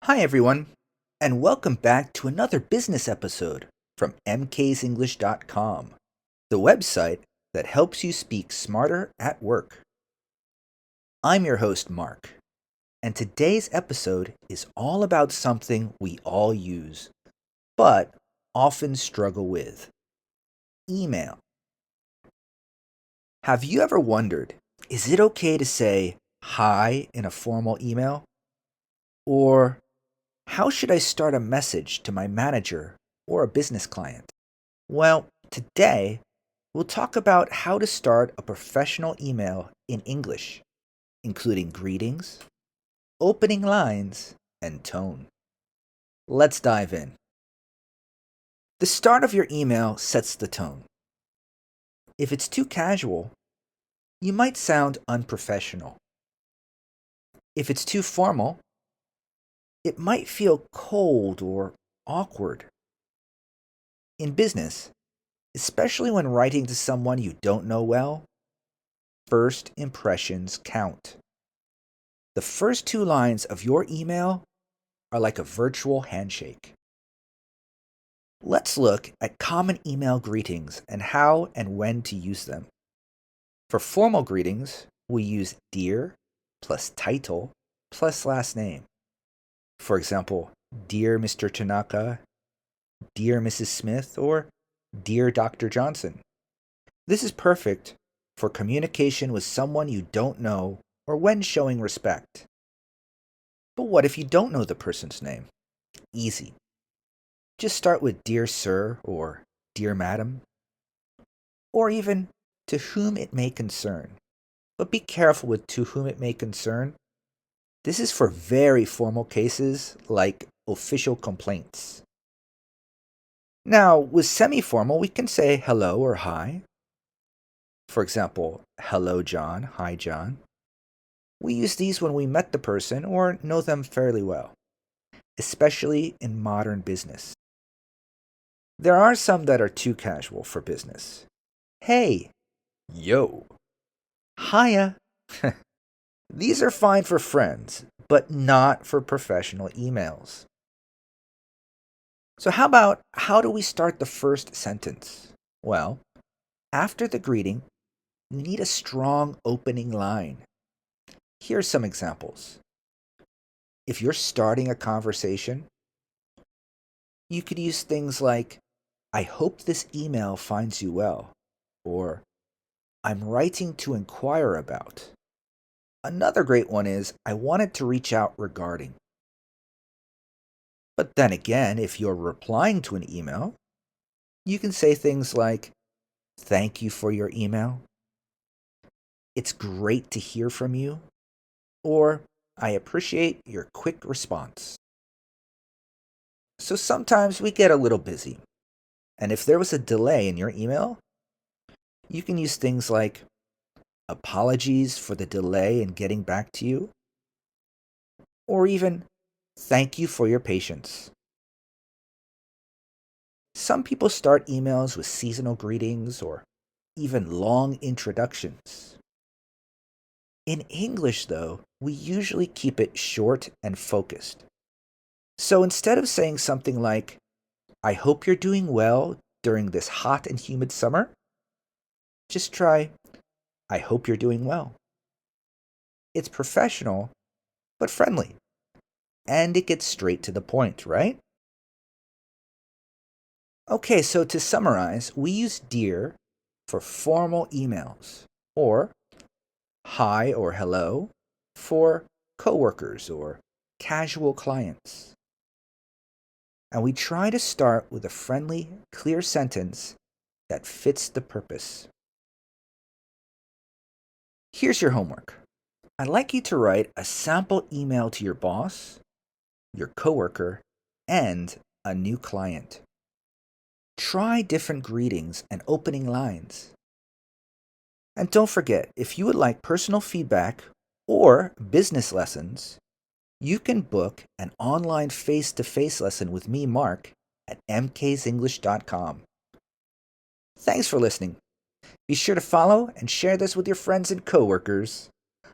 Hi, everyone, and welcome back to another business episode from mksenglish.com, the website that helps you speak smarter at work. I'm your host, Mark, and today's episode is all about something we all use, but often struggle with email. Have you ever wondered, is it okay to say hi in a formal email? Or how should I start a message to my manager or a business client? Well, today we'll talk about how to start a professional email in English, including greetings, opening lines, and tone. Let's dive in. The start of your email sets the tone. If it's too casual, you might sound unprofessional. If it's too formal, it might feel cold or awkward. In business, especially when writing to someone you don't know well, first impressions count. The first two lines of your email are like a virtual handshake. Let's look at common email greetings and how and when to use them. For formal greetings, we use dear plus title plus last name. For example, Dear Mr. Tanaka, Dear Mrs. Smith, or Dear Dr. Johnson. This is perfect for communication with someone you don't know or when showing respect. But what if you don't know the person's name? Easy. Just start with Dear Sir or Dear Madam, or even To whom it may concern. But be careful with To whom it may concern. This is for very formal cases like official complaints. Now, with semi-formal, we can say hello or hi. For example, hello John, hi John. We use these when we met the person or know them fairly well, especially in modern business. There are some that are too casual for business. Hey, yo, hiya. These are fine for friends, but not for professional emails. So how do we start the first sentence? Well, after the greeting, you need a strong opening line. Here are some examples. If you're starting a conversation, you could use things like, I hope this email finds you well, or I'm writing to inquire about. Another great one is, I wanted to reach out regarding. But then again, if you're replying to an email, you can say things like, thank you for your email. It's great to hear from you. Or, I appreciate your quick response. So sometimes we get a little busy. And if there was a delay in your email, you can use things like, apologies for the delay in getting back to you. Or even, thank you for your patience. Some people start emails with seasonal greetings or even long introductions. In English, though, we usually keep it short and focused. So instead of saying something like, I hope you're doing well during this hot and humid summer, just try, I hope you're doing well. It's professional, but friendly. And it gets straight to the point, right? Okay, so to summarize, we use dear for formal emails, or hi or hello for coworkers or casual clients. And we try to start with a friendly, clear sentence that fits the purpose. Here's your homework. I'd like you to write a sample email to your boss, your coworker, and a new client. Try different greetings and opening lines. And don't forget, if you would like personal feedback or business lessons, you can book an online face-to-face lesson with me, Mark, at mksenglish.com. Thanks for listening. Be sure to follow and share this with your friends and coworkers.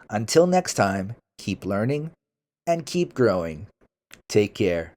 Until next time, keep learning and keep growing. Take care.